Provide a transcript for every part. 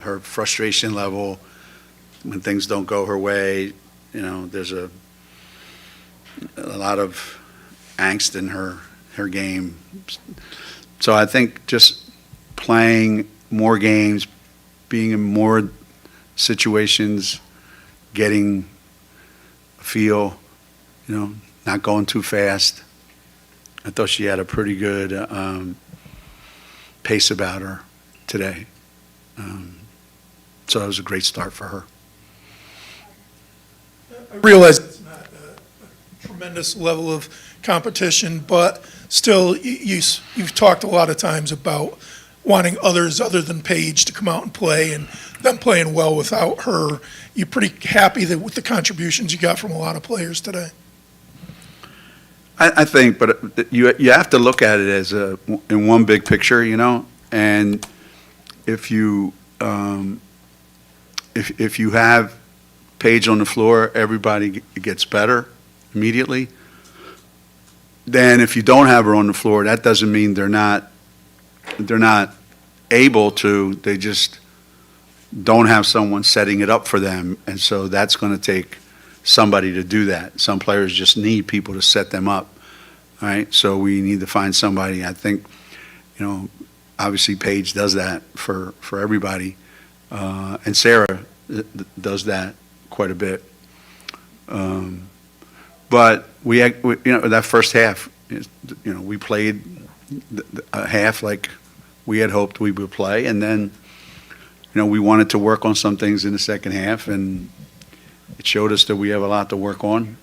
her frustration level when things don't go her way. There's a lot of angst in her game. So I think just playing more games, being in more situations, getting a feel, not going too fast. I thought she had a pretty good pace about her today. So it was a great start for her. I realize it's not a tremendous level of competition, but still, you've talked a lot of times about wanting others other than Paige to come out and play, and them playing well without her. You're pretty happy with the contributions you got from a lot of players today? I think, but you have to look at it as in one big picture, and if you if you have Paige on the floor, everybody gets better immediately. Then if you don't have her on the floor, that doesn't mean they're not able to. They just don't have someone setting it up for them, and so that's going to take somebody to do that. Some players just need people to set them up, all right? So we need to find somebody. I think, obviously Paige does that for everybody, and Sarah does that quite a bit. But that first half, we played a half like we had hoped we would play, and then, we wanted to work on some things in the second half, and it showed us that we have a lot to work on,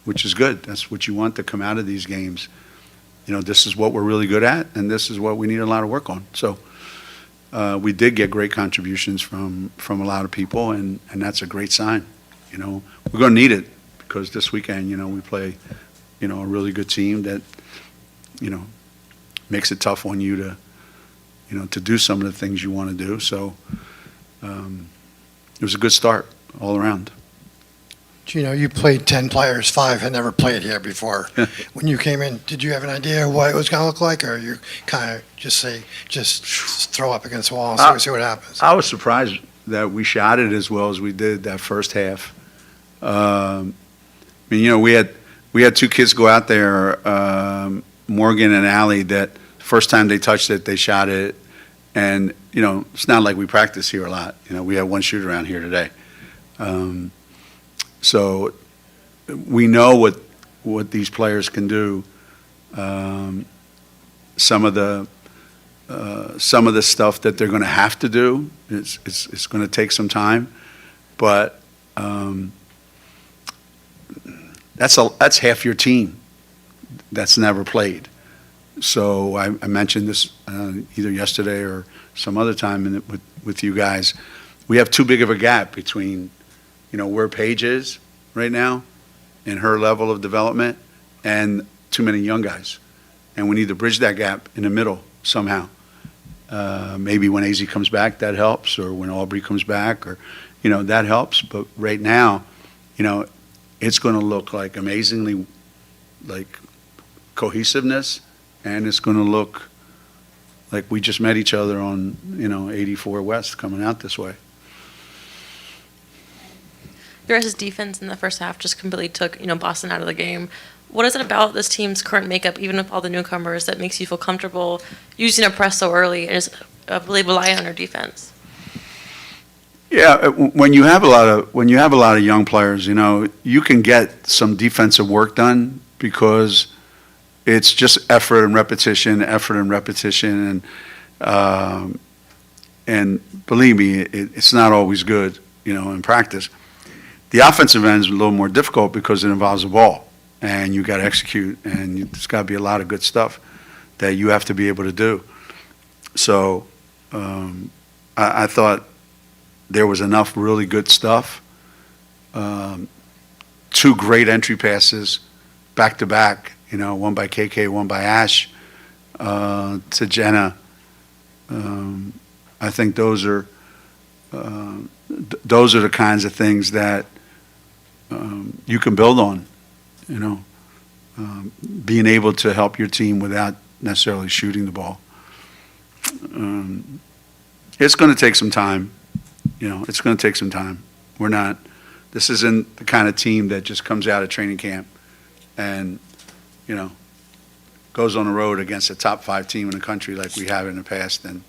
which is good. That's what you want to come out of these games. This is what we're really good at, and this is what we need a lot of work on. So we did get great contributions from a lot of people, and that's a great sign. We're going to need it because this weekend, we play, a really good team that, makes it tough on you to do some of the things you want to do. So it was a good start all around. Geno, you played 10 players, 5 had never played here before. When you came in, did you have an idea what it was going to look like, or you kind of just throw up against the wall and see what happens? I was surprised that we shot it as well as we did that first half. We had 2 kids go out there, Morgan and Allie, that first time they touched it, they shot it. And, it's not like we practice here a lot. We have 1 shooter around here today. So we know what these players can do. Some of the stuff that they're going to have to do, it's going to take some time, but that's half your team that's never played. So I mentioned this either yesterday or some other time with you guys. We have too big of a gap between where Paige is right now and her level of development and too many young guys. And we need to bridge that gap in the middle somehow. Maybe when AZ comes back, that helps, or when Aubrey comes back, or, that helps. But right now, it's going to look like amazingly like cohesiveness, and it's going to look like we just met each other on, 84 West coming out this way. Your guys' defense in the first half just completely took, Boston out of the game. What is it about this team's current makeup, even with all the newcomers, that makes you feel comfortable using a press so early and just really rely on your defense? Yeah, when you have a lot of young players, you can get some defensive work done because it's just effort and repetition, and believe me, it's not always good, in practice. The offensive end is a little more difficult because it involves the ball, and you got to execute, and there's got to be a lot of good stuff that you have to be able to do. So I thought there was enough really good stuff. 2 great entry passes, back to back. One by KK, one by Ash to Jenna. I think those are the kinds of things that you can build on, being able to help your team without necessarily shooting the ball. It's going to take some time. It's going to take some time. This isn't the kind of team that just comes out of training camp and, goes on the road against a top 5 team in the country like we have in the past and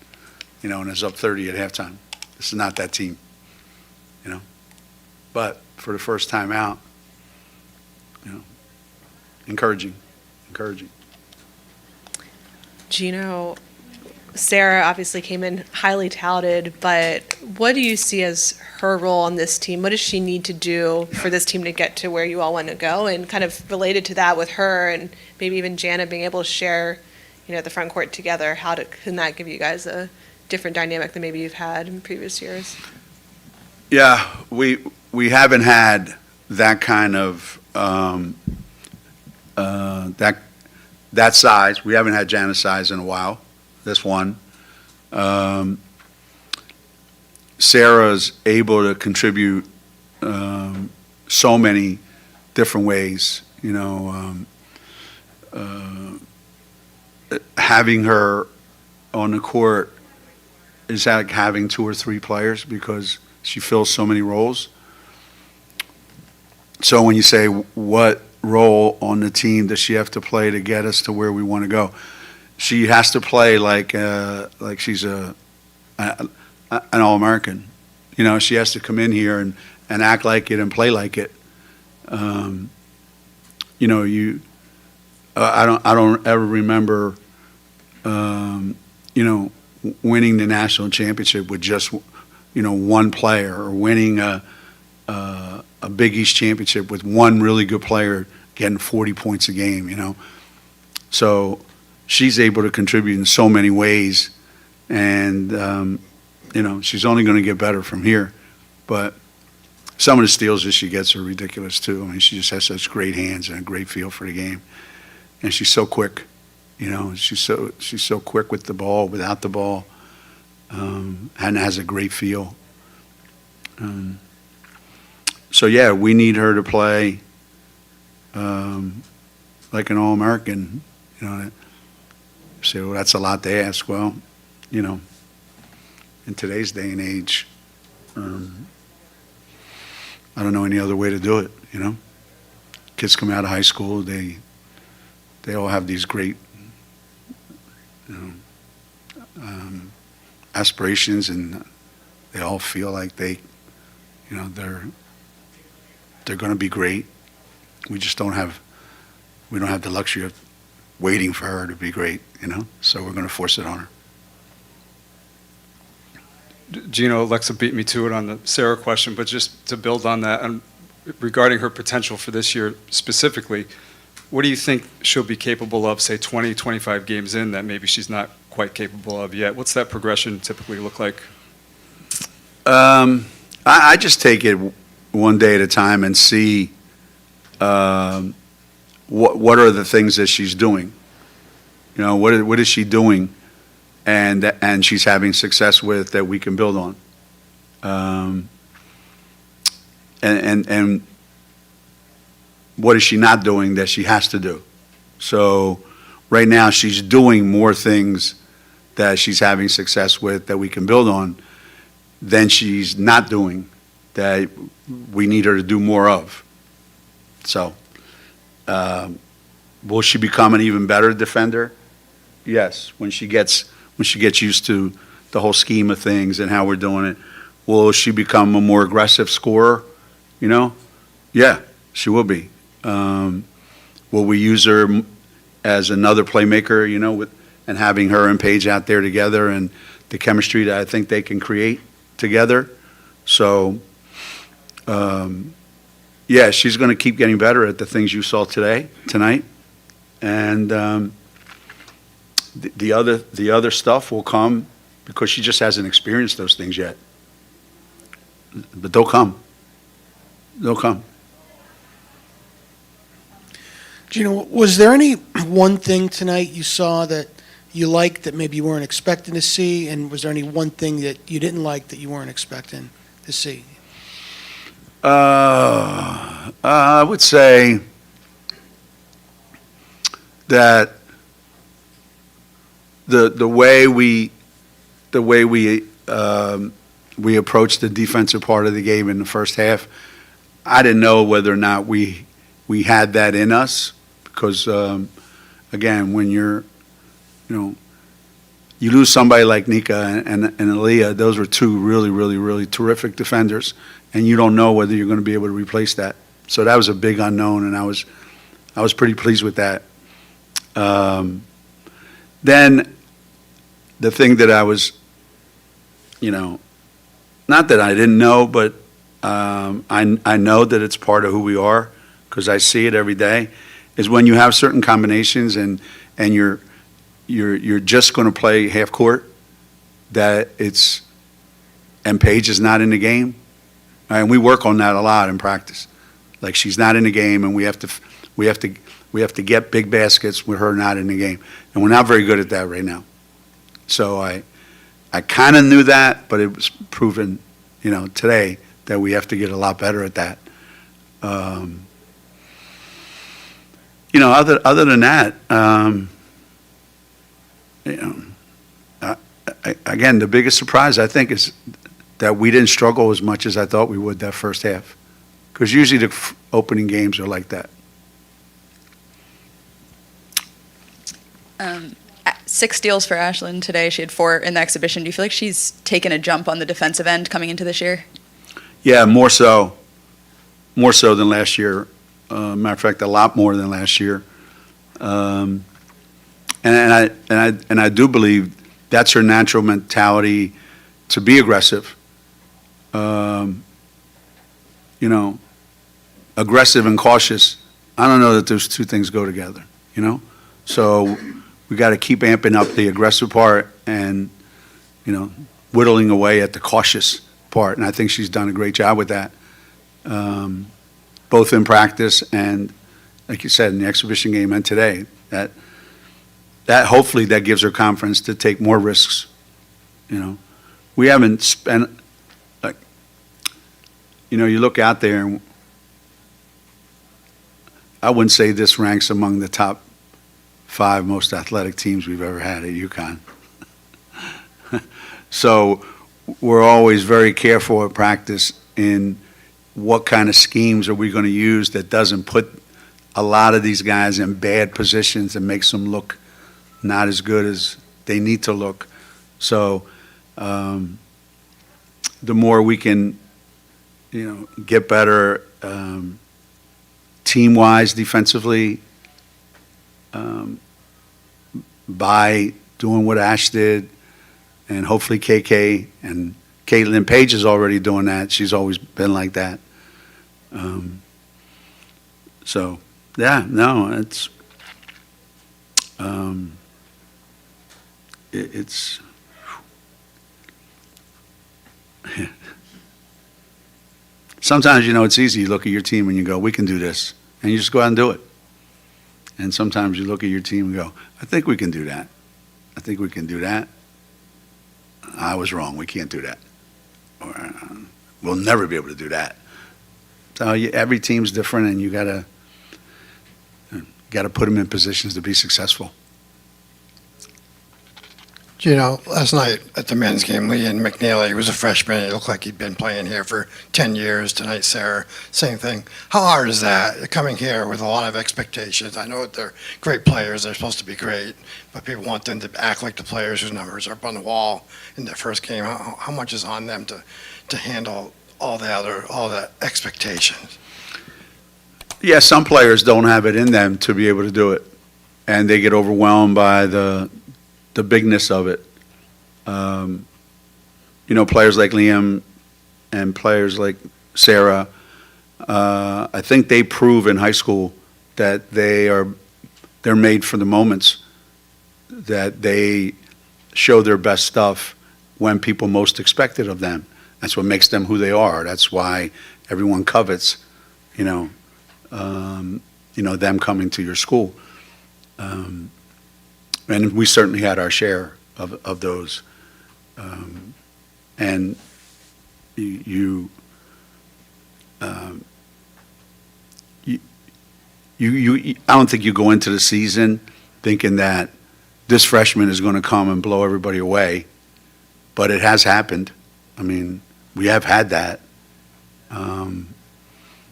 is up 30 at halftime. This is not that team, But for the first time out, encouraging. Geno, Sarah obviously came in highly touted, but what do you see as her role on this team? What does she need to do for this team to get to where you all want to go? And kind of related to that with her and maybe even Jana being able to share, the front court together, can that give you guys a different dynamic than maybe you've had in previous years? Yeah, we haven't had that kind of that size. We haven't had Jana's size in a while. That's one. Sarah's able to contribute so many different ways. Having her on the court is like having 2 or 3 players because she fills so many roles. So when you say what role on the team does she have to play to get us to where we want to go, she has to play like she's an All-American. She has to come in here and act like it and play like it. I don't ever remember winning the national championship with just one player, or winning a Big East championship with one really good player getting 40 points a game. So she's able to contribute in so many ways, and she's only going to get better from here. But some of the steals that she gets are ridiculous too. I mean, she just has such great hands and a great feel for the game, and she's so quick. She's so quick with the ball, without the ball, and has a great feel. So yeah, we need her to play like an All-American. Say, well, that's a lot to ask. Well, in today's day and age, I don't know any other way to do it. Kids come out of high school, they all have these great aspirations, and they all feel like they're going to be great. We don't have the luxury of waiting for her to be great, so we're going to force it on her. Geno, Alexa beat me to it on the Sarah question, but just to build on that, and regarding her potential for this year specifically, what do you think she'll be capable of, say, 20, 25 games in that maybe she's not quite capable of yet? What's that progression typically look like? I just take it one day at a time and see what are the things that she's doing. What is she doing, and she's having success with that we can build on. And what is she not doing that she has to do? So right now she's doing more things that she's having success with that we can build on than she's not doing that we need her to do more of. So will she become an even better defender? Yes, when she gets used to the whole scheme of things and how we're doing it. Will she become a more aggressive scorer? Yeah, she will be. Will we use her as another playmaker, and having her and Paige out there together and the chemistry that I think they can create together? So, yeah, she's going to keep getting better at the things you saw tonight. And the other stuff will come because she just hasn't experienced those things yet. But they'll come. They'll come. Geno, was there any one thing tonight you saw that you liked that maybe you weren't expecting to see? And was there any one thing that you didn't like that you weren't expecting to see? I would say that the way we we approached the defensive part of the game in the first half. I didn't know whether or not we had that in us because, again, when you lose somebody like Nika and Aaliyah, those were two really, really, really terrific defenders, and you don't know whether you're going to be able to replace that. So that was a big unknown, and I was pretty pleased with that. Then the thing that I was, not that I didn't know, but I know that it's part of who we are because I see it every day, is when you have certain combinations and you're just going to play half court, and Paige is not in the game. And we work on that a lot in practice. Like she's not in the game, and we have to get big baskets with her not in the game, and we're not very good at that right now. So I kind of knew that, but it was proven, today that we have to get a lot better at that. Other than that, again, the biggest surprise I think is that we didn't struggle as much as I thought we would that first half, because usually the opening games are like that. 6 steals for Ashlyn today. She had 4 in the exhibition. Do you feel like she's taken a jump on the defensive end coming into this year? Yeah, more so than last year. Matter of fact, a lot more than last year. And I do believe that's her natural mentality to be aggressive. Aggressive and cautious. I don't know that those two things go together. So we got to keep amping up the aggressive part and whittling away at the cautious part. And I think she's done a great job with that, both in practice and, like you said, in the exhibition game and today. That hopefully that gives her confidence to take more risks. We haven't spent, you look out there, and I wouldn't say this ranks among the top 5 most athletic teams we've ever had at UConn. So we're always very careful at practice in what kind of schemes are we going to use that doesn't put a lot of these guys in bad positions and makes them look not as good as they need to look. So the more we can, get better team-wise defensively, by doing what Ash did, and hopefully KK and Caitlin. Paige is already doing that. She's always been like that. So, yeah, no, it's sometimes, it's easy. You look at your team and you go, we can do this. And you just go out and do it. And sometimes you look at your team and go, I think we can do that. I think we can do that. I was wrong. We can't do that. Or we'll never be able to do that. So every team's different, and you got to put them in positions to be successful. Last night at the men's game, Ian McNeely was a freshman. He looked like he'd been playing here for 10 years. Tonight, Sarah, same thing. How hard is that, coming here with a lot of expectations? I know they're great players. They're supposed to be great, but people want them to act like the players whose numbers are up on the wall in their first game. How much is on them to handle all the expectations? Yeah, some players don't have it in them to be able to do it, and they get overwhelmed by the bigness of it. Players like Liam and players like Sarah, I think they prove in high school that they're made for the moments, that they show their best stuff when people most expect it of them. That's what makes them who they are. That's why everyone covets, them coming to your school. And we certainly had our share of those. And I don't think you go into the season thinking that this freshman is going to come and blow everybody away. but it has happened. I mean, we have had that.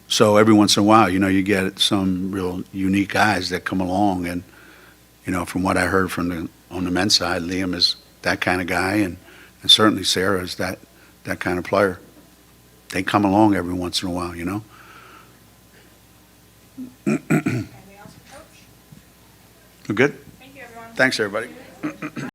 So every once in a while, you get some real unique guys that come along, and, from what I heard on the men's side, Liam is that kind of guy, and certainly Sarah is that kind of player. They come along every once in a while, Anything else for Coach? We're good? Thank you, everyone. Thanks, everybody.